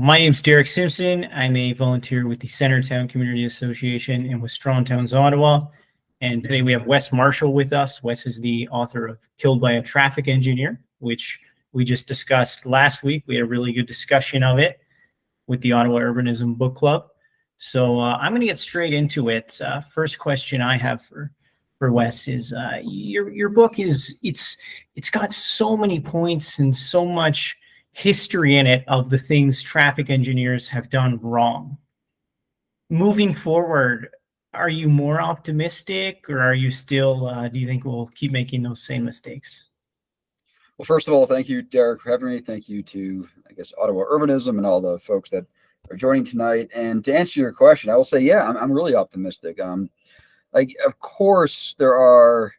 My name's Derrick Simpson. I'm a volunteer with the Centertown Community Association and with Strong Towns, Ottawa. And today we have Wes Marshall with us. Wes is the author of Killed by a Traffic Engineer, which we just discussed last week. We had a really good discussion of it with the Ottawa Urbanism Book Club. So I'm going to get straight into it. First question I have for Wes is your book it's got so many points and so much history in it of the things traffic engineers have done wrong. Moving forward, are you more optimistic, or are you still, do you think we'll keep making those same mistakes? Well, first of all, thank you, Derrick, for having me. Thank you to, Ottawa Urbanism and all the folks that are joining tonight. And to answer your question, I will say, yeah, I'm really optimistic. Of course, there are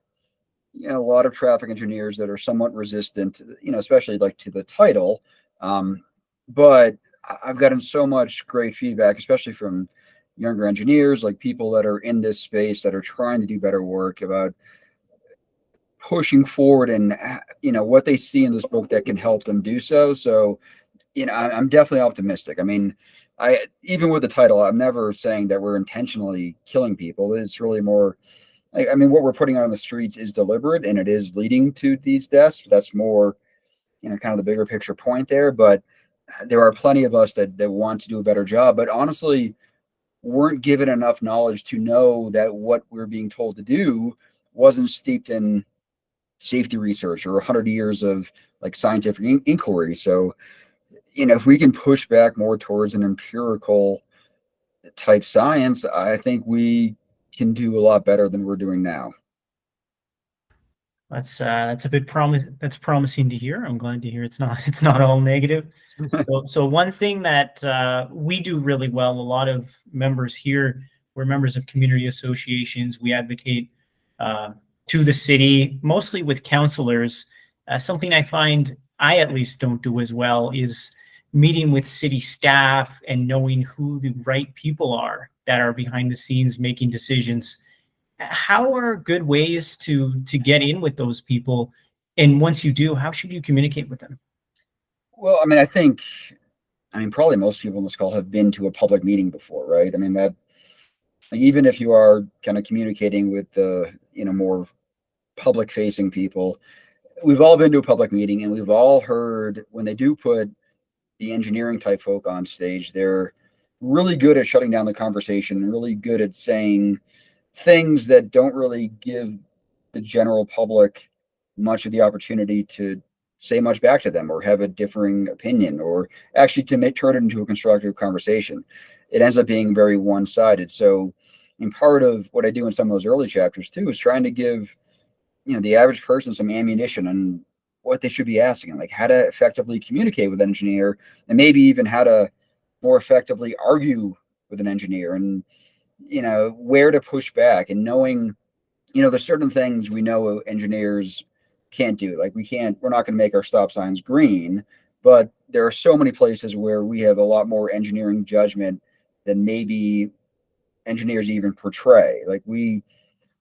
a lot of traffic engineers that are somewhat resistant, especially to the title. But I've gotten so much great feedback, especially from younger engineers, like people that are in this space that are trying to do better work, about pushing forward and what they see in this book that can help them do so. So, I'm definitely optimistic. I mean, even with the title, I'm never saying that we're intentionally killing people. It's really more, what we're putting out on the streets is deliberate, and it is leading to these deaths. That's more, kind of the bigger picture point there. But there are plenty of us that want to do a better job, but honestly weren't given enough knowledge to know that what we're being told to do wasn't steeped in safety research or 100 years of scientific inquiry. So, if we can push back more towards an empirical type science, I think we can do a lot better than we're doing now. That's a big promise. That's promising to hear. I'm glad to hear it's not all negative. So one thing that we do really well, a lot of members here, we're members of community associations. We advocate to the city, mostly with councillors. Something I find I at least don't do as well is meeting with city staff and knowing who the right people are that are behind the scenes making decisions. How are good ways to get in with those people? And once you do, how should you communicate with them? Well, I think probably most people in this call have been to a public meeting before, right? That, even if you are kind of communicating with the, more public facing people, we've all been to a public meeting, and we've all heard when they do put the engineering type folk on stage, they're really good at shutting down the conversation, really good at saying things that don't really give the general public much of the opportunity to say much back to them or have a differing opinion, or actually to turn it into a constructive conversation. It ends up being very one-sided. So, part of what I do in some of those early chapters too is trying to give the average person some ammunition on what they should be asking, like how to effectively communicate with an engineer, and maybe even how to more effectively argue with an engineer, and where to push back, and knowing there's certain things we know engineers can't do. We're not going to make our stop signs green, but there are so many places where we have a lot more engineering judgment than maybe engineers even portray. We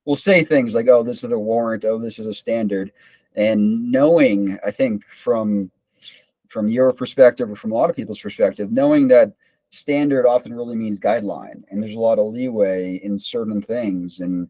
will say things like, oh, this is a warrant, oh, this is a standard. And knowing, I think from your perspective, or from a lot of people's perspective, knowing that standard often really means guideline, and there's a lot of leeway in certain things. And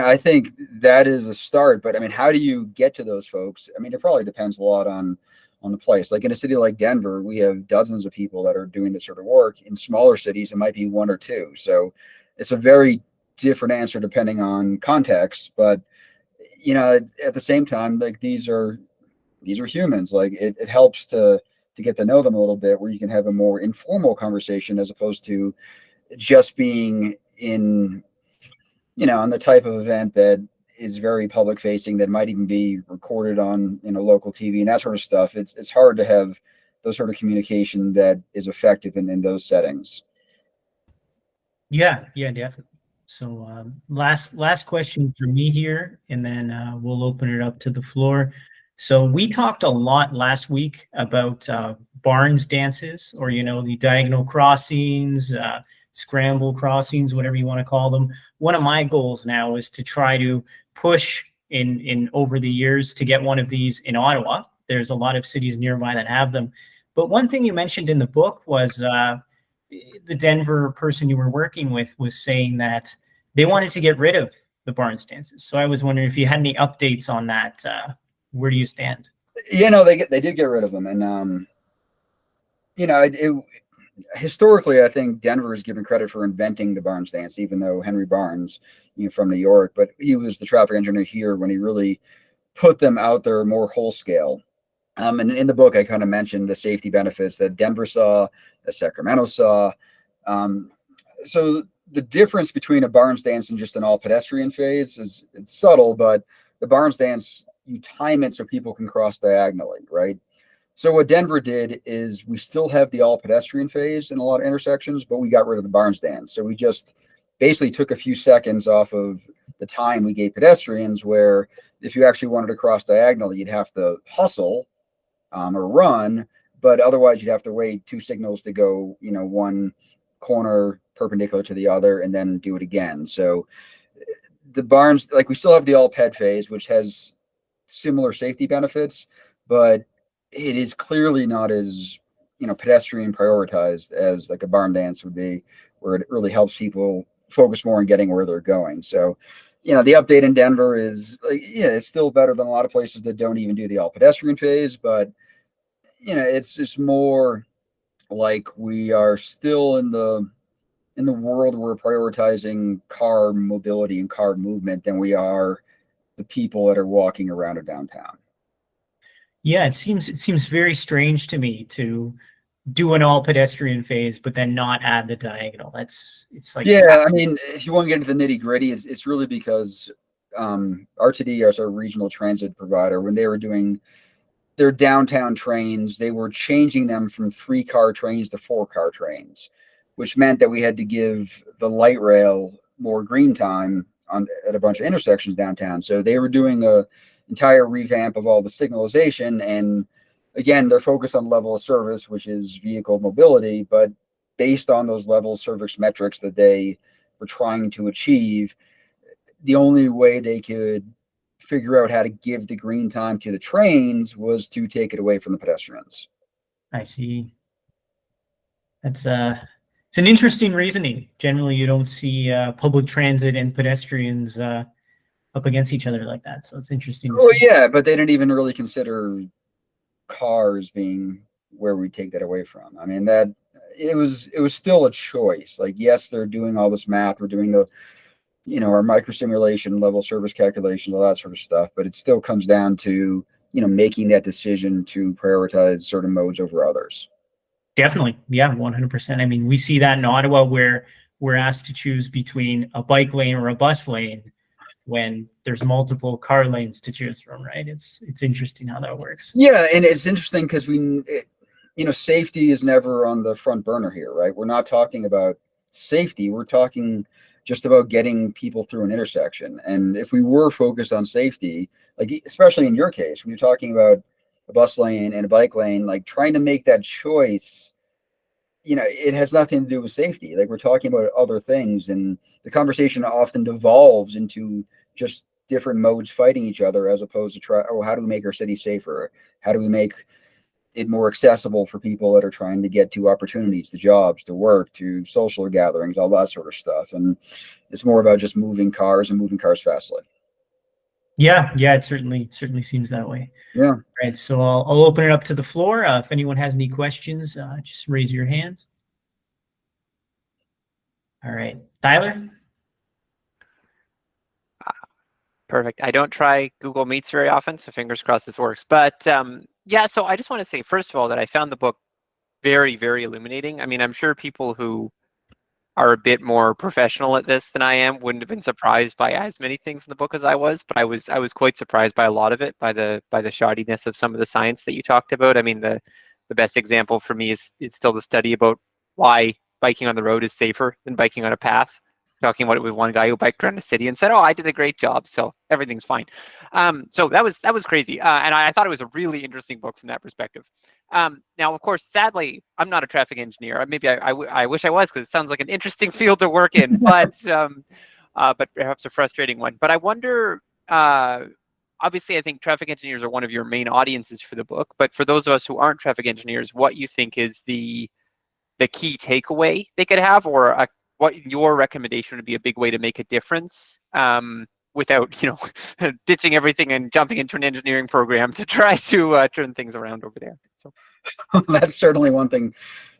I think that is a start. But how do you get to those folks? It probably depends a lot on the place. In a city like Denver, we have dozens of people that are doing this sort of work. In smaller cities, it might be one or two. So it's a very different answer depending on context. But at the same time, these are humans. It helps to get to know them a little bit, where you can have a more informal conversation as opposed to just being in the type of event that is very public facing, that might even be recorded on local TV and that sort of stuff. It's hard to have those sort of communication that is effective in those settings. Yeah, definitely. So last question for me here, and then we'll open it up to the floor. So we talked a lot last week about Barnes dances, or the diagonal crossings, scramble crossings, whatever you want to call them. One of my goals now is to try to push in over the years to get one of these in Ottawa. There's a lot of cities nearby that have them, But one thing you mentioned in the book was the Denver person you were working with was saying that they wanted to get rid of the barn stances. So I was wondering if you had any updates on that. Where do you stand? They did get rid of them, and historically, I think Denver is given credit for inventing the barn stance, even though Henry Barnes, from New York, but he was the traffic engineer here when he really put them out there more whole scale. And in the book, I kind of mentioned the safety benefits that Denver saw, that Sacramento saw. So the difference between a barn stance and just an all pedestrian phase it's subtle, but the barn stance, you time it so people can cross diagonally, right? So what Denver did is we still have the all pedestrian phase in a lot of intersections, but we got rid of the barn stance. So we just basically took a few seconds off of the time we gave pedestrians, where if you actually wanted to cross diagonally, you'd have to hustle or run, but otherwise you'd have to wait 2 signals to go, one corner perpendicular to the other and then do it again. So the barns, like, we still have the all ped phase, which has similar safety benefits, but it is clearly not as pedestrian prioritized as like a barn dance would be, where it really helps people focus more on getting where they're going. So the update in Denver is it's still better than a lot of places that don't even do the all pedestrian phase, but it's just more like we are still in the world where we're prioritizing car mobility and car movement than we are the people that are walking around a downtown. Yeah, it seems very strange to me to do an all pedestrian phase, but then not add the diagonal. It's like, I mean, if you want to get into the nitty gritty, it's really because RTD, as our regional transit provider, when they were doing their downtown trains, they were changing them from 3-car trains to 4-car trains, which meant that we had to give the light rail more green time at a bunch of intersections downtown. So they were doing a entire revamp of all the signalization, and again, they're focused on level of service, which is vehicle mobility, but based on those level of service metrics that they were trying to achieve, the only way they could figure out how to give the green time to the trains was to take it away from the pedestrians. I see. It's an interesting reasoning. Generally, you don't see public transit and pedestrians up against each other like that. So it's interesting to see. Yeah, but they didn't even really consider cars being where we take that away from. I mean, that it was still a choice. Like, yes, they're doing all this math. We're doing the our micro simulation, level service calculations, all that sort of stuff. But it still comes down to, making that decision to prioritize certain modes over others. Definitely. Yeah, 100%. I mean, we see that in Ottawa where we're asked to choose between a bike lane or a bus lane when there's multiple car lanes to choose from, right? It's interesting how that works. Yeah, and it's interesting because safety is never on the front burner here, right? We're not talking about safety. We're talking just about getting people through an intersection. And if we were focused on safety, like especially in your case, when you're talking about a bus lane and a bike lane, like trying to make that choice, it has nothing to do with safety. Like, we're talking about other things, and the conversation often devolves into just different modes fighting each other, as opposed to how do we make our city safer? How do we make it more accessible for people that are trying to get to opportunities, to jobs, to work, to social gatherings, all that sort of stuff? And it's more about just moving cars and moving cars fastly. Yeah, it certainly seems that way. Yeah. All right, so I'll open it up to the floor. If anyone has any questions, just raise your hands. All right, Tyler? Perfect. I don't try Google Meets very often, so fingers crossed this works. But yeah, so I just want to say, first of all, that I found the book very, very illuminating. I mean, I'm sure people who are a bit more professional at this than I am wouldn't have been surprised by as many things in the book as I was, but I was quite surprised by a lot of it, by the shoddiness of some of the science that you talked about. I mean, the best example for me is still the study about why biking on the road is safer than biking on a path. Talking about it with one guy who biked around the city and said, "Oh, I did a great job, so everything's fine." So that was crazy, and I thought it was a really interesting book from that perspective. Now, of course, sadly, I'm not a traffic engineer. Maybe I wish I was, because it sounds like an interesting field to work in, but perhaps a frustrating one. But I wonder, obviously I think traffic engineers are one of your main audiences for the book, but for those of us who aren't traffic engineers, what you think is the key takeaway they could have, or what your recommendation would be a big way to make a difference, without, you know, ditching everything and jumping into an engineering program to try to turn things around over there. So that's certainly one thing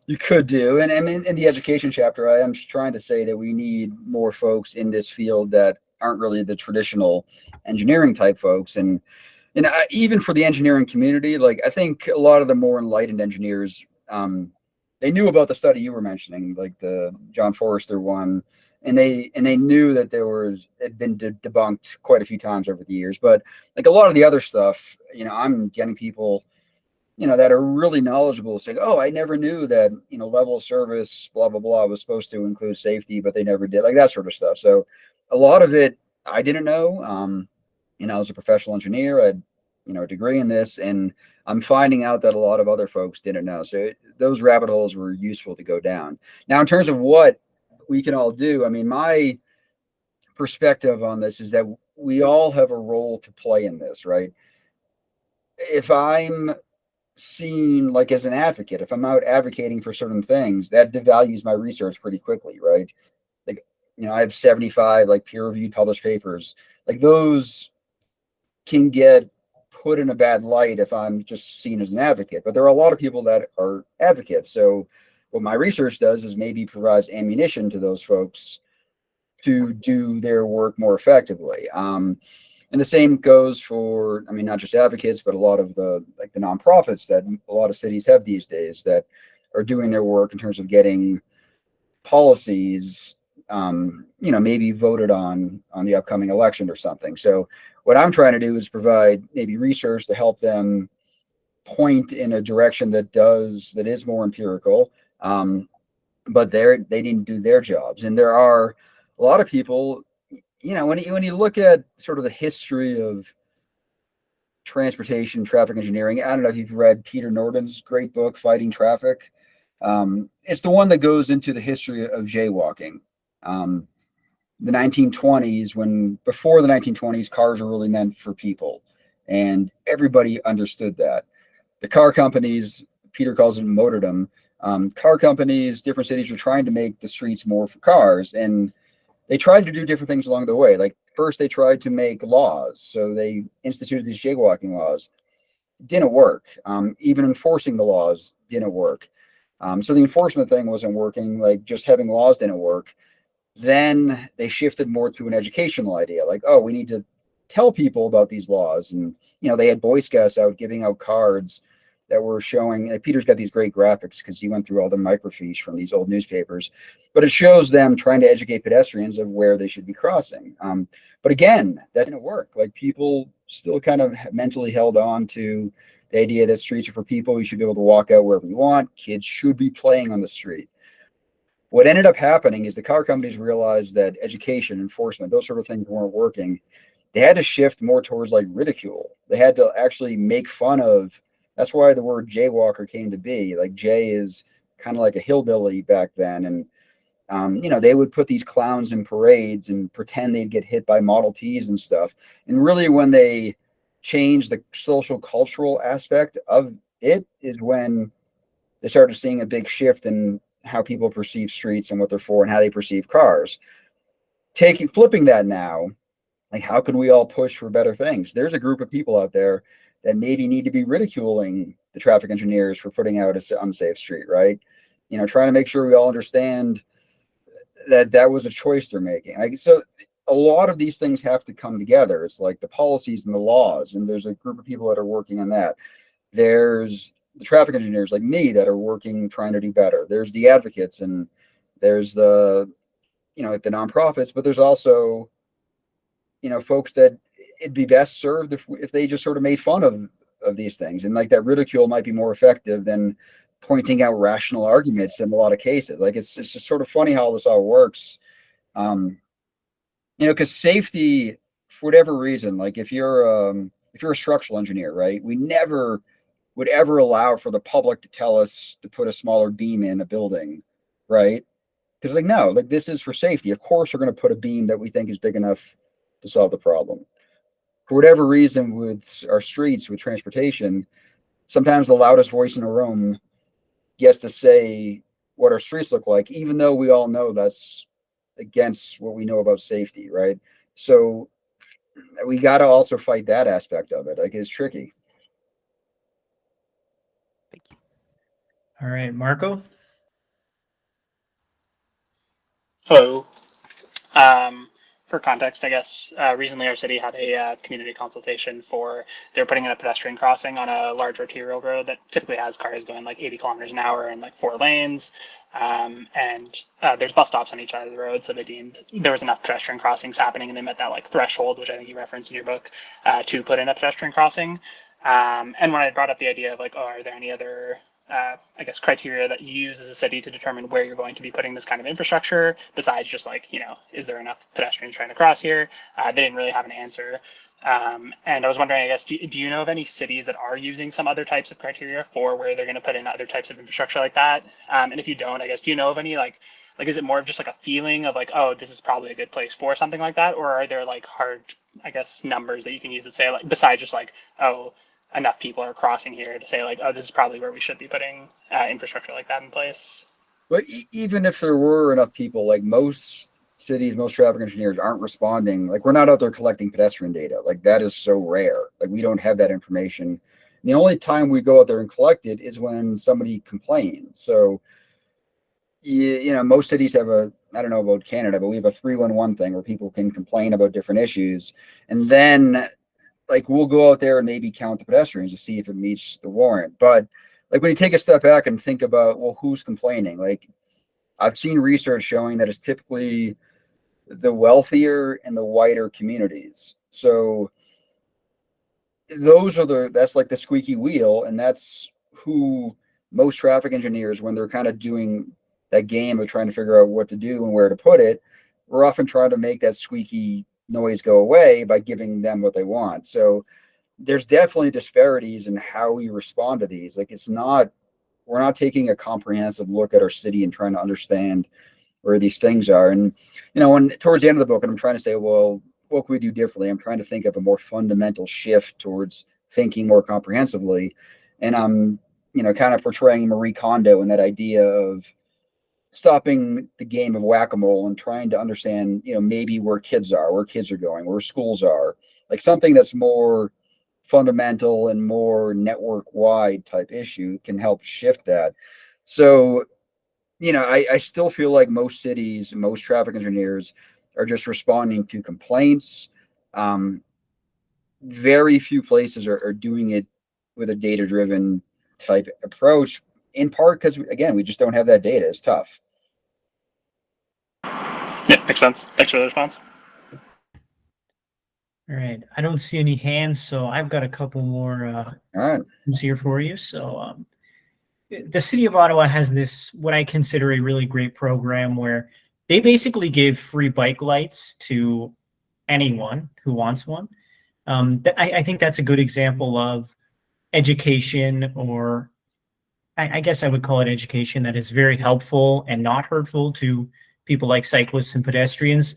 you could do. And in the education chapter, I am trying to say that we need more folks in this field that aren't really the traditional engineering type folks. And even for the engineering community, like I think a lot of the more enlightened engineers, they knew about the study you were mentioning, like the John Forrester one, and they knew that it had been debunked quite a few times over the years. But like a lot of the other stuff, I'm getting people, that are really knowledgeable saying, oh, I never knew that, level of service, blah, blah, blah, was supposed to include safety, but they never did, like that sort of stuff. So a lot of it I didn't know. As a professional engineer, I had, a degree in this, and I'm finding out that a lot of other folks didn't know. So those rabbit holes were useful to go down. Now, in terms of what we can all do, I mean, my perspective on this is that we all have a role to play in this, right? If I'm seen like as an advocate, if I'm out advocating for certain things, that devalues my research pretty quickly, right? Like, I have 75 like peer-reviewed published papers. Like those can get put in a bad light if I'm just seen as an advocate. But there are a lot of people that are advocates. So what my research does is maybe provides ammunition to those folks to do their work more effectively. And the same goes for, not just advocates, but a lot of the nonprofits that a lot of cities have these days that are doing their work in terms of getting policies, maybe voted on the upcoming election or something. So what I'm trying to do is provide maybe research to help them point in a direction that is more empirical, but they didn't do their jobs. And there are a lot of people, when you look at sort of the history of transportation, traffic engineering, I don't know if you've read Peter Norton's great book, Fighting Traffic. It's the one that goes into the history of jaywalking. The 1920s, before the 1920s, cars were really meant for people, and everybody understood that. The car companies, Peter calls it motordom, car companies, different cities were trying to make the streets more for cars, and they tried to do different things along the way. Like first they tried to make laws. So they instituted these jaywalking laws. Didn't work. Even enforcing the laws didn't work. So the enforcement thing wasn't working. Like just having laws didn't work. Then they shifted more to an educational idea. Like, oh, we need to tell people about these laws. And, they had Boy Scouts out giving out cards that were showing, Peter's got these great graphics because he went through all the microfiche from these old newspapers, but it shows them trying to educate pedestrians of where they should be crossing. But again, that didn't work. Like people still kind of mentally held on to the idea that streets are for people. You should be able to walk out wherever you want. Kids should be playing on the street. What ended up happening is the car companies realized that education, enforcement, those sort of things weren't working. They had to shift more towards like ridicule. They had to actually make fun of. That's why the word jaywalker came to be. Like Jay is kind of like a hillbilly back then. And, they would put these clowns in parades and pretend they'd get hit by Model Ts and stuff. And really when they changed the social cultural aspect of it is when they started seeing a big shift in how people perceive streets and what they're for and how they perceive cars. Flipping that now, like how can we all push for better things? There's a group of people out there that maybe need to be ridiculing the traffic engineers for putting out an unsafe street, right? Trying to make sure we all understand that was a choice they're making. So a lot of these things have to come together. It's like the policies and the laws, and there's a group of people that are working on that. There's the traffic engineers like me that are working, trying to do better. There's the advocates, and there's the nonprofits, but there's also, folks that it'd be best served if they just sort of made fun of these things. And like that ridicule might be more effective than pointing out rational arguments in a lot of cases. Like it's just sort of funny how this all works. Because safety, for whatever reason, like if you're a structural engineer, right, we never would ever allow for the public to tell us to put a smaller beam in a building, right? Because like, no, like this is for safety. Of course, we're going to put a beam that we think is big enough to solve the problem. for whatever reason with our streets, with transportation, sometimes the loudest voice in a room gets to say what our streets look like, even though we all know that's against what we know about safety, right? So we got to also fight that aspect of it. Like, it's tricky. Thank you. All right, Marco. Hello. For context, I guess recently our city had a community consultation for they're putting in a pedestrian crossing on a large arterial road that typically has cars going like 80 kilometers an hour and like 4 lanes. And there's bus stops on each side of the road, so they deemed there was enough pedestrian crossings happening, and they met that like threshold, which I think you referenced in your book, to put in a pedestrian crossing. And when I brought up the idea of like, oh, are there any other I guess, criteria that you use as a city to determine where you're going to be putting this kind of infrastructure, besides just like, is there enough pedestrians trying to cross here? They didn't really have an answer. And I was wondering, I guess, do you know of any cities that are using some other types of criteria for where they're going to put in other types of infrastructure like that? And if you don't, I guess, do you know of any like is it more of just like a feeling of like, oh, this is probably a good place for something like that? Or are there like hard, I guess, numbers that you can use that say like, besides just like, oh, enough people are crossing here to say like, oh, this is probably where we should be putting infrastructure like that in place? But even if there were enough people, like most cities, most traffic engineers aren't responding. Like, we're not out there collecting pedestrian data. Like, that is so rare. Like, we don't have that information. And the only time we go out there and collect it is when somebody complains. So, most cities have I don't know about Canada, but we have a 311 thing where people can complain about different issues. And then like, we'll go out there and maybe count the pedestrians to see if it meets the warrant. But like, when you take a step back and think about, well, who's complaining? Like, I've seen research showing that it's typically the wealthier and the whiter communities. So that's like the squeaky wheel, and that's who most traffic engineers, when they're kind of doing that game of trying to figure out what to do and where to put it, we're often trying to make that squeaky noise go away by giving them what they want. So there's definitely disparities in how we respond to these. Like, we're not taking a comprehensive look at our city and trying to understand where these things are. And when towards the end of the book, and I'm trying to say, well, what can we do differently? I'm trying to think of a more fundamental shift towards thinking more comprehensively. And I'm kind of portraying Marie Kondo and that idea of stopping the game of whack-a-mole and trying to understand, maybe where kids are going, where schools are, like something that's more fundamental and more network-wide type issue can help shift that. So, I still feel like most cities, most traffic engineers are just responding to complaints. Very few places are doing it with a data-driven type approach, in part because, again, we just don't have that data. It's tough. Yeah, makes sense. Thanks for the response. All right. I don't see any hands, so I've got a couple more All right. here for you. So the city of Ottawa has this, what I consider a really great program where they basically give free bike lights to anyone who wants one. I think that's a good example of education, or I guess I would call it education, that is very helpful and not hurtful to people like cyclists and pedestrians.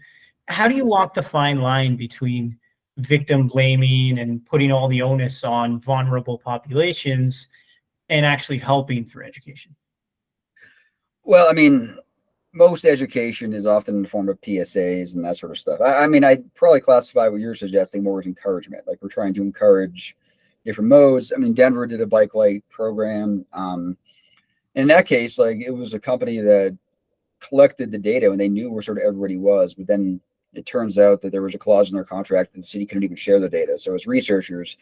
How do you walk the fine line between victim blaming and putting all the onus on vulnerable populations and actually helping through education? Well, I mean, most education is often in the form of PSAs and that sort of stuff. I'd probably classify what you're suggesting more as encouragement. Like, we're trying to encourage different modes. I mean, Denver did a bike light program. In that case, like, it was a company that collected the data and they knew where sort of everybody was, but then it turns out that there was a clause in their contract that the city couldn't even share the data. So as researchers,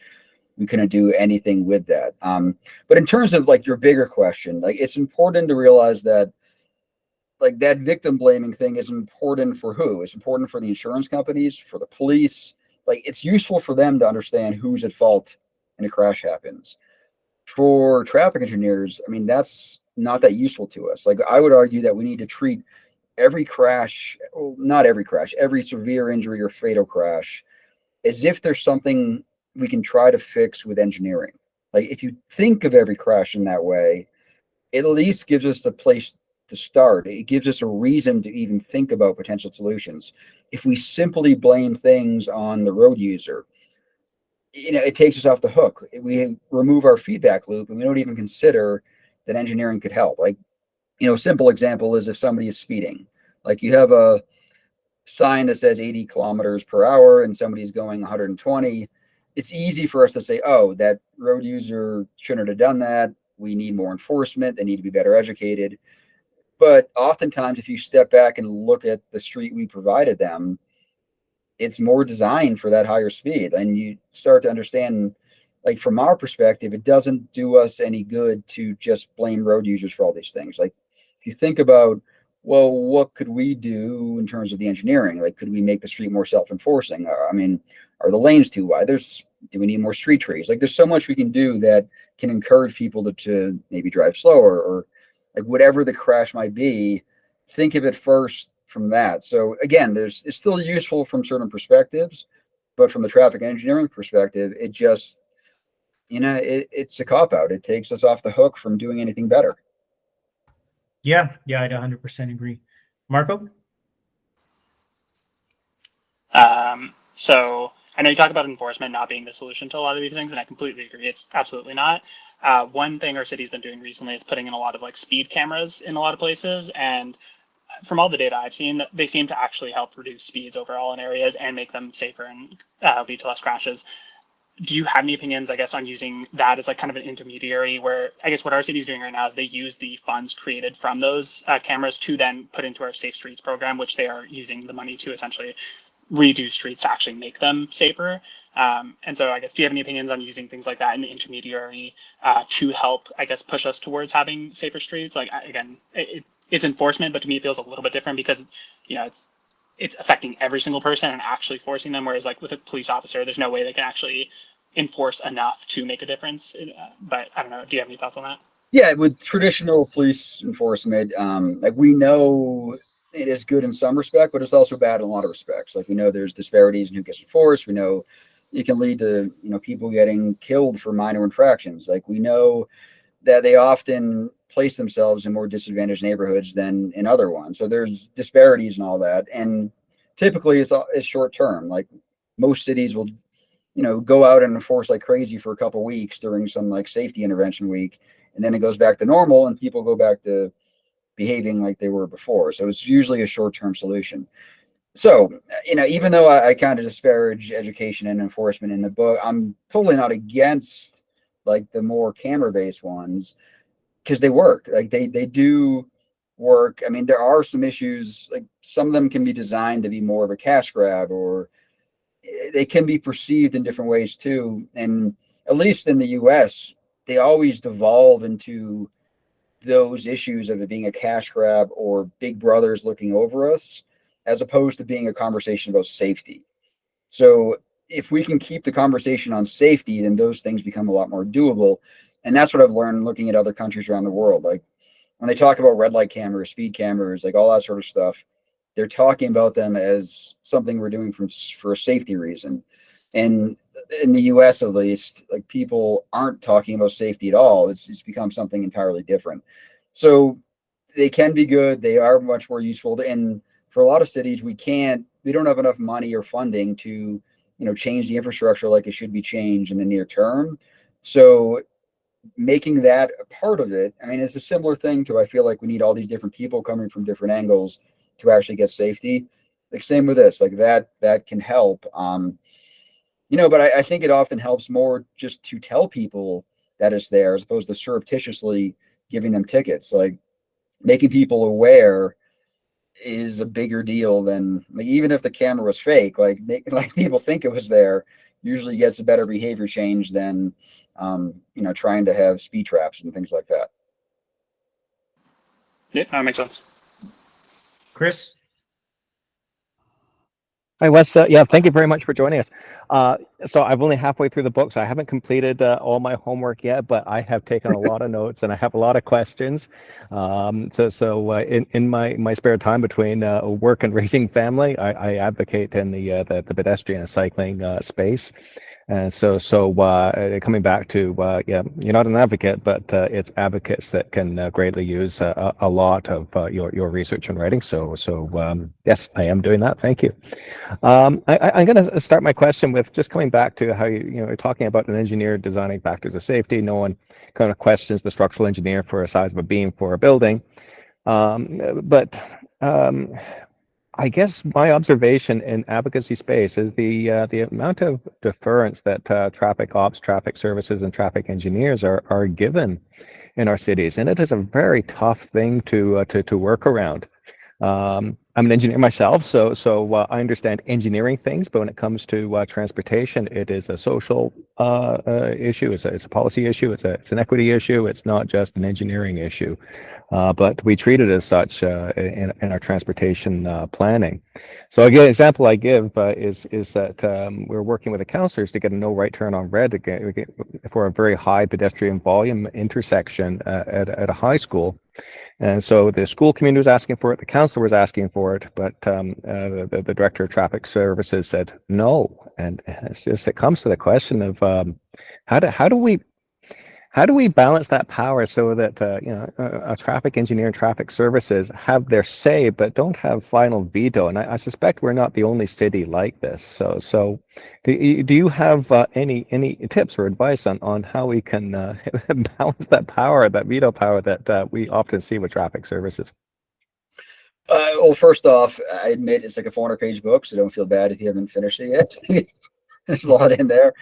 we couldn't do anything with that. But in terms of like your bigger question, like, it's important to realize that like that victim blaming thing is important for who? It's important for the insurance companies, for the police. Like, it's useful for them to understand who's at fault when a crash happens. For traffic engineers, I mean, that's not that useful to us. Like, I would argue that we need to treat every crash, well, not every crash, every severe injury or fatal crash as if there's something we can try to fix with engineering. Like, if you think of every crash in that way, it at least gives us a place to start. It gives us a reason to even think about potential solutions. If we simply blame things on the road user, it takes us off the hook. We remove our feedback loop and we don't even consider that engineering could help. Like, a simple example is if somebody is speeding, like you have a sign that says 80 kilometers per hour and somebody's going 120. It's easy for us to say, oh, that road user shouldn't have done that. We need more enforcement. They need to be better educated. But oftentimes, if you step back and look at the street we provided them, it's more designed for that higher speed. And you start to understand, like from our perspective, it doesn't do us any good to just blame road users for all these things. Like if you think about, well, what could we do in terms of the engineering? Like, could we make the street more self-enforcing? I mean, are the lanes too wide? Do we need more street trees? Like there's so much we can do that can encourage people to maybe drive slower, or like whatever the crash might be, think of it first from that. So again, it's still useful from certain perspectives, but from the traffic engineering perspective, it just, it's a cop out. It takes us off the hook from doing anything better. Yeah, I'd 100% agree. Marco? So I know you talk about enforcement not being the solution to a lot of these things, and I completely agree. It's absolutely not. One thing our city's been doing recently is putting in a lot of like speed cameras in a lot of places, and from all the data I've seen, they seem to actually help reduce speeds overall in areas and make them safer and lead to less crashes. Do you have any opinions, I guess, on using that as like kind of an intermediary where I guess what our city's doing right now is they use the funds created from those cameras to then put into our Safe Streets program, which they are using the money to essentially redo streets to actually make them safer. And so I guess, do you have any opinions on using things like that in the intermediary to help, I guess, push us towards having safer streets? Like, again, it's enforcement, but to me, it feels a little bit different because, it's affecting every single person and actually forcing them. Whereas like with a police officer, there's no way they can actually enforce enough to make a difference. But I don't know. Do you have any thoughts on that? Yeah, with traditional police enforcement, like we know it is good in some respect, but it's also bad in a lot of respects. Like we know there's disparities in who gets enforced. We know it can lead to, people getting killed for minor infractions. Like we know that they often place themselves in more disadvantaged neighborhoods than in other ones. So there's disparities and all that. And typically it's short term. Like most cities will, go out and enforce like crazy for a couple of weeks during some like safety intervention week. And then it goes back to normal and people go back to behaving like they were before. So it's usually a short-term solution. So, even though I kind of disparage education and enforcement in the book, I'm totally not against like the more camera-based ones because they work. Like they do work. I mean, there are some issues, like some of them can be designed to be more of a cash grab, or they can be perceived in different ways too. And at least in the US, they always devolve into those issues of it being a cash grab or big brothers looking over us, as opposed to being a conversation about safety. So if we can keep the conversation on safety, then those things become a lot more doable. And that's what I've learned looking at other countries around the world. Like when they talk about red light cameras, speed cameras, like all that sort of stuff, they're talking about them as something we're doing for a safety reason. And in the US, at least, like people aren't talking about safety at all. It's become something entirely different. So they can be good. They are much more useful. And for a lot of cities, we don't have enough money or funding to, change the infrastructure like it should be changed in the near term. So making that a part of it, I mean, it's a similar thing to, I feel like we need all these different people coming from different angles to actually get safety. Like same with this, like that can help. But I think it often helps more just to tell people that it's there as opposed to surreptitiously giving them tickets. Like making people aware is a bigger deal than, like, even if the camera was fake, like people think it was there, usually gets a better behavior change than, trying to have speed traps and things like that. Yeah, that makes sense. Chris? Hi, Wes. Thank you very much for joining us. So I'm only halfway through the book, so I haven't completed all my homework yet, but I have taken a lot of notes and I have a lot of questions. In my spare time between work and raising family, I advocate in the pedestrian and cycling space. And so coming back to, yeah, you're not an advocate, but it's advocates that can greatly use a lot of your research and writing. So yes, I am doing that. Thank you. I'm going to start my question with just coming back to how you're talking about an engineer designing factors of safety. No one kind of questions the structural engineer for a size of a beam for a building. But I guess my observation in advocacy space is the amount of deference that traffic ops, traffic services, and traffic engineers are given in our cities, and it is a very tough thing to work around. I'm an engineer myself, so I understand engineering things, but when it comes to transportation, it is a social issue. It's a policy issue. It's an equity issue. It's not just an engineering issue, but we treat it as such in our transportation planning. So again, an example I give is that we're working with the councillors to get a no right turn on red for a very high pedestrian volume intersection at a high school. And so the school community was asking for it, the council was asking for it, but the director of traffic services said no. And it's just, it comes to the question of how do we balance that power so that a traffic engineer and traffic services have their say but don't have final veto? And I suspect we're not the only city like this. So do you have any tips or advice on how we can balance that power, that veto power that we often see with traffic services? Well, first off, I admit it's like a 400-page book, so don't feel bad if you haven't finished it yet. There's a lot in there.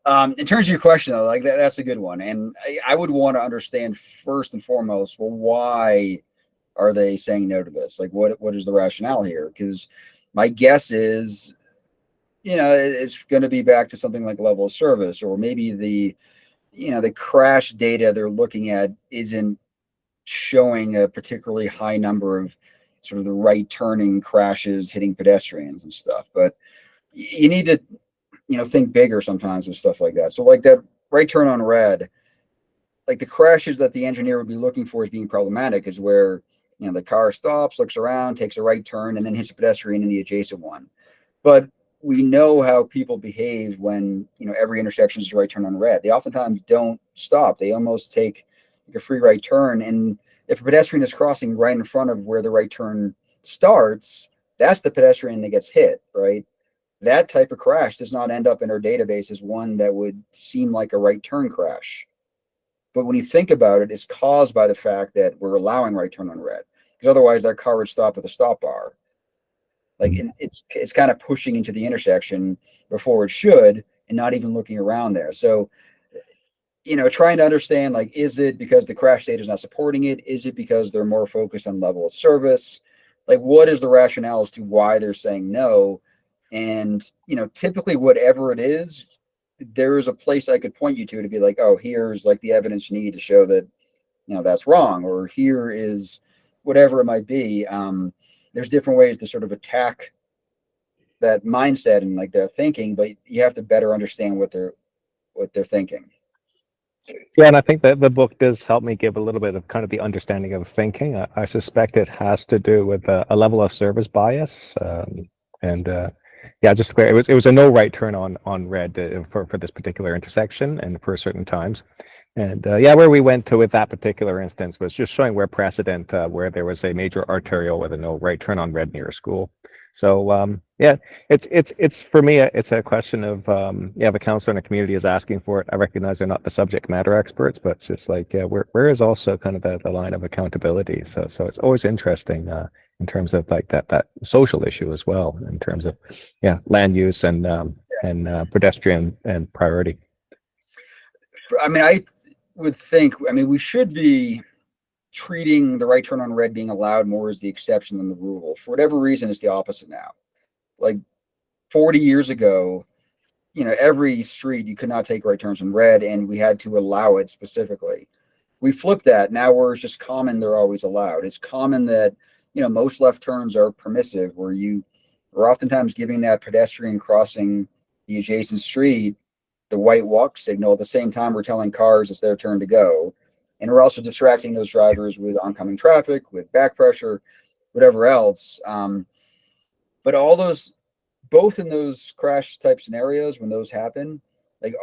In terms of your question, though, like that's a good one, and I would want to understand first and foremost, well, why are they saying no to this? Like, what is the rationale here? Because my guess is, it's going to be back to something like level of service, or maybe the crash data they're looking at isn't showing a particularly high number of sort of the right turning crashes hitting pedestrians and stuff. But you need to think bigger sometimes and stuff like that. So like that right turn on red, like the crashes that the engineer would be looking for as being problematic is where, the car stops, looks around, takes a right turn, and then hits a pedestrian in the adjacent one. But we know how people behave when, every intersection is a right turn on red. They oftentimes don't stop. They almost take like a free right turn. And if a pedestrian is crossing right in front of where the right turn starts, that's the pedestrian that gets hit, right? That type of crash does not end up in our database as one that would seem like a right turn crash. But when you think about it, it's caused by the fact that we're allowing right turn on red, because otherwise that car would stop at the stop bar. Like it's kind of pushing into the intersection before it should, and not even looking around there. So, trying to understand, like, is it because the crash data is not supporting it? Is it because they're more focused on level of service? Like, what is the rationale as to why they're saying no? And, typically whatever it is, there is a place I could point you to be like, oh, here's like the evidence you need to show that, that's wrong, or here is whatever it might be. There's different ways to sort of attack that mindset and like their thinking, but you have to better understand what they're thinking. Yeah, and I think that the book does help me give a little bit of kind of the understanding of thinking. I suspect it has to do with a level of service bias, and yeah, just clear. It was a no right turn on red for this particular intersection and for certain times. And yeah, where we went to with that particular instance was just showing where precedent, where there was a major arterial with a no right turn on red near a school. So yeah, it's for me, it's a question of yeah, the council and the community is asking for it. I recognize they're not the subject matter experts, but it's just like, yeah, where is also kind of the line of accountability? So it's always interesting in terms of like that social issue as well, in terms of land use and pedestrian and priority. I mean, I would think, we should be treating the right turn on red being allowed more as the exception than the rule. For whatever reason, it's the opposite now. Like 40 years ago, every street you could not take right turns on red, and we had to allow it specifically. We flipped that. Now where it's just common, they're always allowed. It's common that, most left turns are permissive, where you are oftentimes giving that pedestrian crossing the adjacent street the white walk signal at the same time we're telling cars it's their turn to go. And we're also distracting those drivers with oncoming traffic, with back pressure, whatever else. But all those, both in those crash type scenarios, when those happen, Like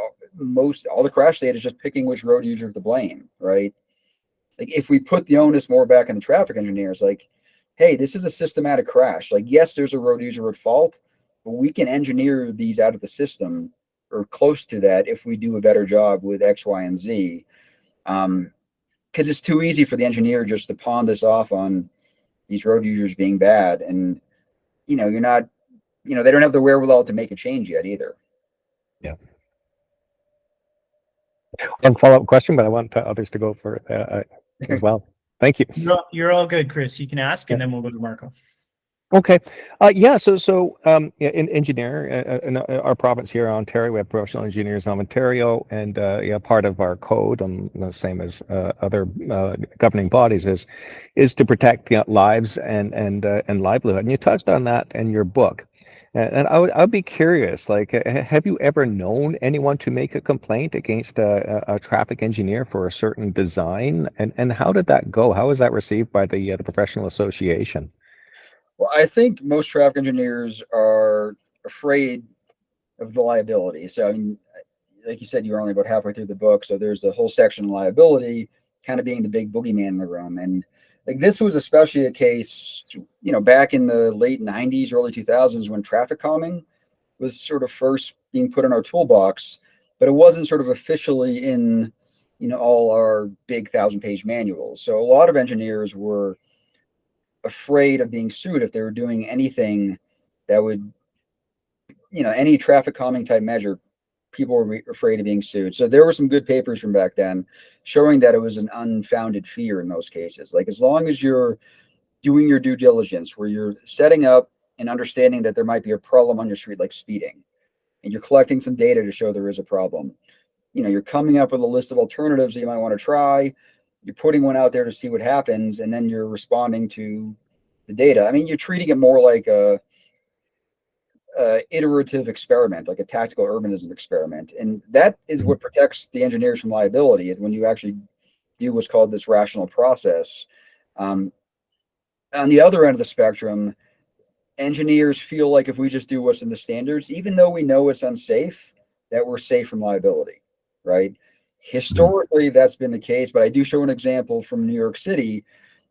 all the crash data is just picking which road users to blame, right? Like if we put the onus more back on the traffic engineers, like, hey, this is a systematic crash. Like, yes, there's a road user at fault, but we can engineer these out of the system or close to that if we do a better job with X, Y, and Z. Because it's too easy for the engineer just to pawn this off on these road users being bad. And, you're not, they don't have the wherewithal to make a change yet either. Yeah. One follow-up question, but I want others to go for as well. Thank you. You're all good, Chris. You can ask, and then we'll go to Marco. Okay. Yeah. In engineer in our province here in Ontario, we have professional engineers in Ontario, and part of our code, the same as other governing bodies, is to protect lives and livelihood. And you touched on that in your book. And I would be curious, like, have you ever known anyone to make a complaint against a traffic engineer for a certain design? And how did that go? How was that received by the professional association? Well, I think most traffic engineers are afraid of the liability. So, I mean, like you said, you were only about halfway through the book. So there's a whole section on liability kind of being the big boogeyman in the room. And like this was especially a case, back in the late 90s, early 2000s when traffic calming was sort of first being put in our toolbox, but it wasn't sort of officially in, all our big 1,000-page manuals. So a lot of engineers were afraid of being sued if they were doing anything that would, any traffic calming type measure. People were afraid of being sued. So there were some good papers from back then showing that it was an unfounded fear in most cases. Like as long as you're doing your due diligence, where you're setting up and understanding that there might be a problem on your street, like speeding, and you're collecting some data to show there is a problem. You're coming up with a list of alternatives that you might want to try. You're putting one out there to see what happens, and then you're responding to the data. I mean, you're treating it more like a iterative experiment, like a tactical urbanism experiment. And that is what protects the engineers from liability, is when you actually do what's called this rational process. On the other end of the spectrum, engineers feel like if we just do what's in the standards, even though we know it's unsafe, that we're safe from liability, right? Historically, that's been the case, but I do show an example from New York City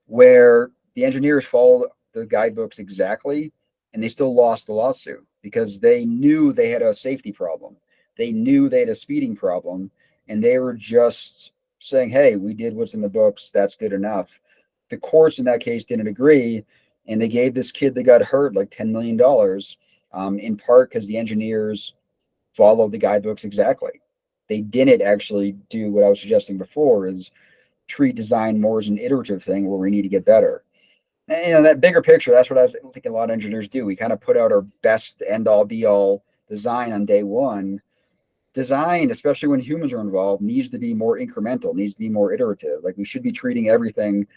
where the engineers followed the guidebooks exactly, and they still lost the lawsuit because they knew they had a safety problem. They knew they had a speeding problem, and they were just saying, hey, we did what's in the books. That's good enough. The courts in that case didn't agree, and they gave this kid that got hurt like $10 million, in part because the engineers followed the guidebooks exactly. They didn't actually do what I was suggesting before, is treat design more as an iterative thing where we need to get better. And that bigger picture, that's what I think a lot of engineers do. We kind of put out our best end all be all design on day one. Design, especially when humans are involved, needs to be more incremental, needs to be more iterative. Like we should be treating everything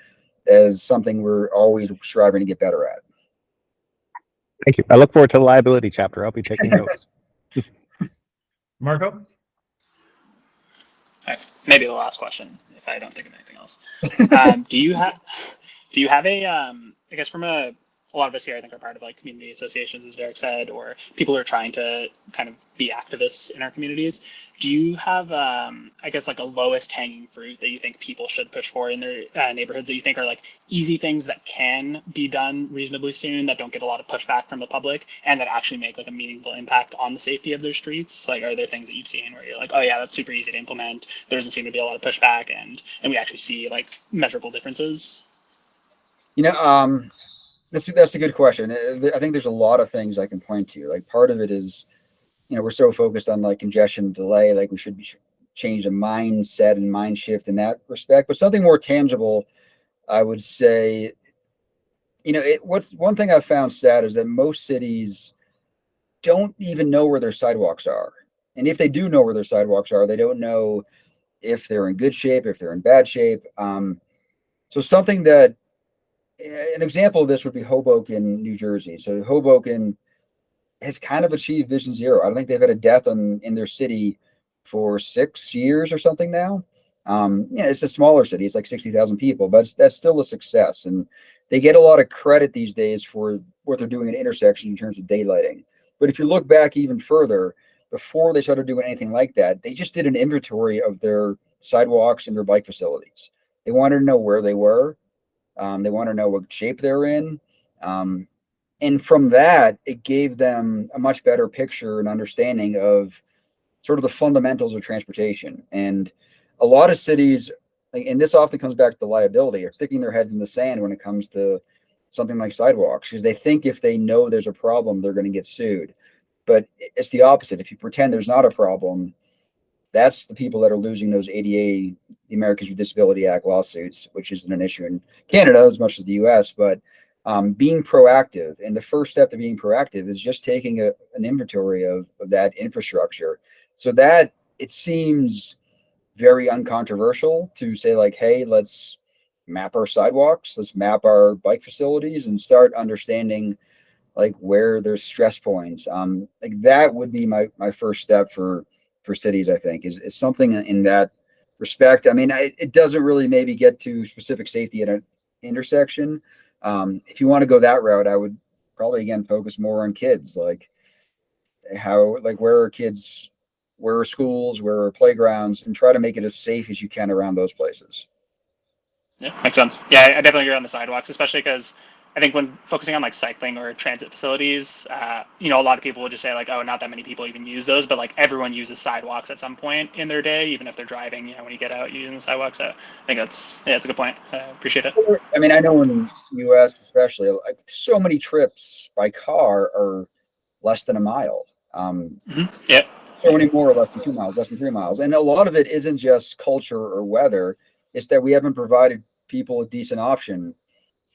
as something we're always striving to get better at. Thank you. I look forward to the liability chapter. I'll be taking notes. Marco? Maybe the last question, if I don't think of anything else. Do you have a, I guess from a lot of us here, I think are part of like community associations, as Derrick said, or people who are trying to kind of be activists in our communities. Do you have, I guess, like a lowest hanging fruit that you think people should push for in their neighborhoods that you think are like easy things that can be done reasonably soon, that don't get a lot of pushback from the public, and that actually make like a meaningful impact on the safety of their streets? Like, are there things that you've seen where you're like, oh yeah, that's super easy to implement, there doesn't seem to be a lot of pushback, and we actually see like measurable differences? That's a good question. I think there's a lot of things I can point to. Like part of it is, we're so focused on like congestion delay, like we should change the mindset and mind shift in that respect. But something more tangible, I would say, what's one thing I've found sad is that most cities don't even know where their sidewalks are. And if they do know where their sidewalks are, they don't know if they're in good shape, if they're in bad shape. So something that, an example of this would be Hoboken, New Jersey. So Hoboken has kind of achieved Vision Zero. I don't think they've had a death in their city for 6 years or something now. It's a smaller city. It's like 60,000 people, but that's still a success. And they get a lot of credit these days for what they're doing at intersections in terms of daylighting. But if you look back even further, before they started doing anything like that, they just did an inventory of their sidewalks and their bike facilities. They wanted to know where they were. They want to know what shape they're in. And from that, it gave them a much better picture and understanding of sort of the fundamentals of transportation. And a lot of cities, and this often comes back to the liability, are sticking their heads in the sand when it comes to something like sidewalks, because they think if they know there's a problem, they're going to get sued. But it's the opposite. If you pretend there's not a problem, that's the people that are losing those ADA, the Americans with Disability Act lawsuits, which isn't an issue in Canada as much as the US. But being proactive, and the first step to being proactive is just taking an inventory of that infrastructure. So that it seems very uncontroversial to say like, hey, let's map our sidewalks, let's map our bike facilities, and start understanding like where there's stress points. Like that would be my first step for cities, I think, is something in that respect. I mean, it doesn't really maybe get to specific safety at an intersection. If you want to go that route, I would probably again focus more on kids, like where are kids, where are schools, where are playgrounds, and try to make it as safe as you can around those places. Yeah, makes sense. Yeah, I definitely agree on the sidewalks, especially because I think when focusing on like cycling or transit facilities, a lot of people will just say like, oh, not that many people even use those, but like everyone uses sidewalks at some point in their day, even if they're driving, when you get out using the sidewalks. So I think that's a good point. Appreciate it. I mean, I know in the US, especially, like so many trips by car are less than a mile. Yeah. So many more are less than 2 miles, less than 3 miles. And a lot of it isn't just culture or weather. It's that we haven't provided people a decent option.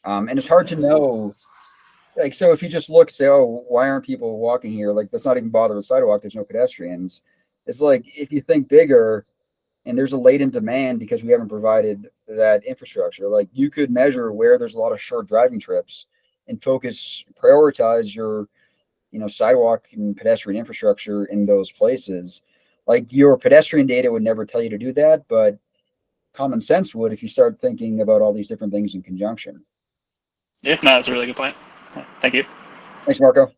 And it's hard to know, like, so if you just look, say, oh, why aren't people walking here? Like, let's not even bother with sidewalk. There's no pedestrians. It's like, if you think bigger and there's a latent demand because we haven't provided that infrastructure, like you could measure where there's a lot of short driving trips and prioritize your, sidewalk and pedestrian infrastructure in those places. Like your pedestrian data would never tell you to do that, but common sense would if you start thinking about all these different things in conjunction. Yeah, no, that's a really good point. Thank you. Thanks, Marco.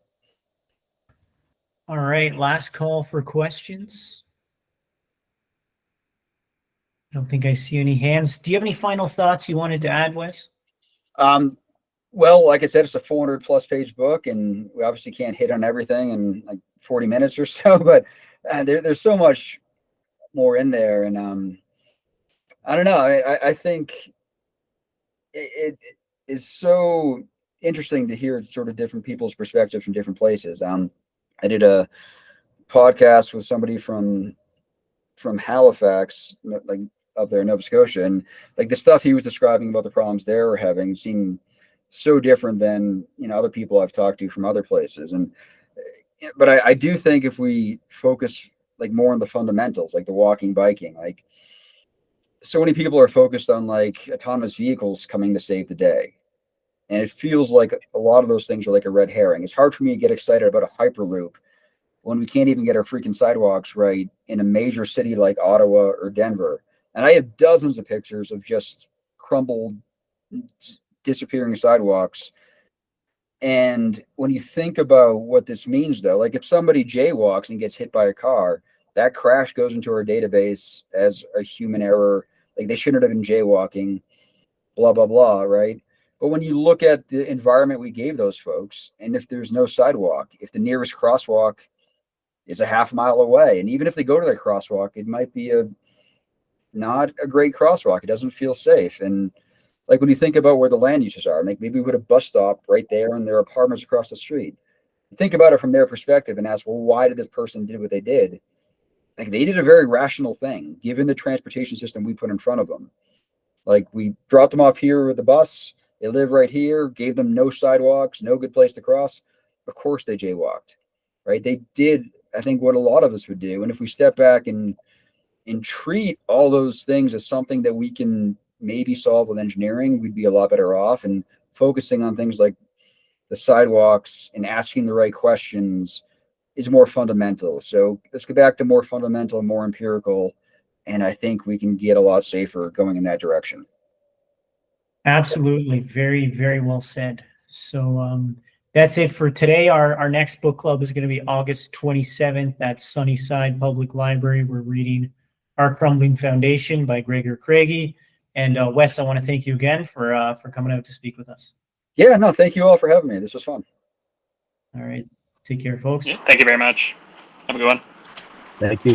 All right, last call for questions. I don't think I see any hands. Do you have any final thoughts you wanted to add, Wes? Well, like I said, it's a 400+ page book, and we obviously can't hit on everything in like 40 minutes or so, but there's so much more in there. And I don't know. I think it is so interesting to hear sort of different people's perspectives from different places. I did a podcast with somebody from Halifax, like up there in Nova Scotia, and like the stuff he was describing about the problems they're having seemed so different than other people I've talked to from other places. And but I do think if we focus like more on the fundamentals, like the walking, biking, like so many people are focused on like autonomous vehicles coming to save the day. And it feels like a lot of those things are like a red herring. It's hard for me to get excited about a hyperloop when we can't even get our freaking sidewalks right in a major city like Ottawa or Denver. And I have dozens of pictures of just crumbled, disappearing sidewalks. And when you think about what this means, though, like if somebody jaywalks and gets hit by a car, that crash goes into our database as a human error. Like they shouldn't have been jaywalking, blah, blah, blah, right? But when you look at the environment we gave those folks, and if there's no sidewalk, if the nearest crosswalk is a half mile away, and even if they go to that crosswalk, it might be not a great crosswalk. It doesn't feel safe. And like when you think about where the land uses are, like maybe we put a bus stop right there and there are apartments across the street. Think about it from their perspective and ask, well, why did this person do what they did? Like they did a very rational thing, given the transportation system we put in front of them. Like we dropped them off here with the bus. They live right here, gave them no sidewalks, no good place to cross. Of course they jaywalked, right? They did, I think, what a lot of us would do. And if we step back and treat all those things as something that we can maybe solve with engineering, we'd be a lot better off. And focusing on things like the sidewalks and asking the right questions is more fundamental. So let's get back to more fundamental, more empirical. And I think we can get a lot safer going in that direction. Absolutely. Very, very well said. So That's it for today. Our next book club is going to be August 27th at Sunnyside Public Library. We're reading Our Crumbling Foundation by Gregor Craigie. And Wes, I want to thank you again for coming out to speak with us. Yeah, no, thank you all for having me. This was fun. All right. Take care, folks. Yeah, thank you very much. Have a good one. Thank you.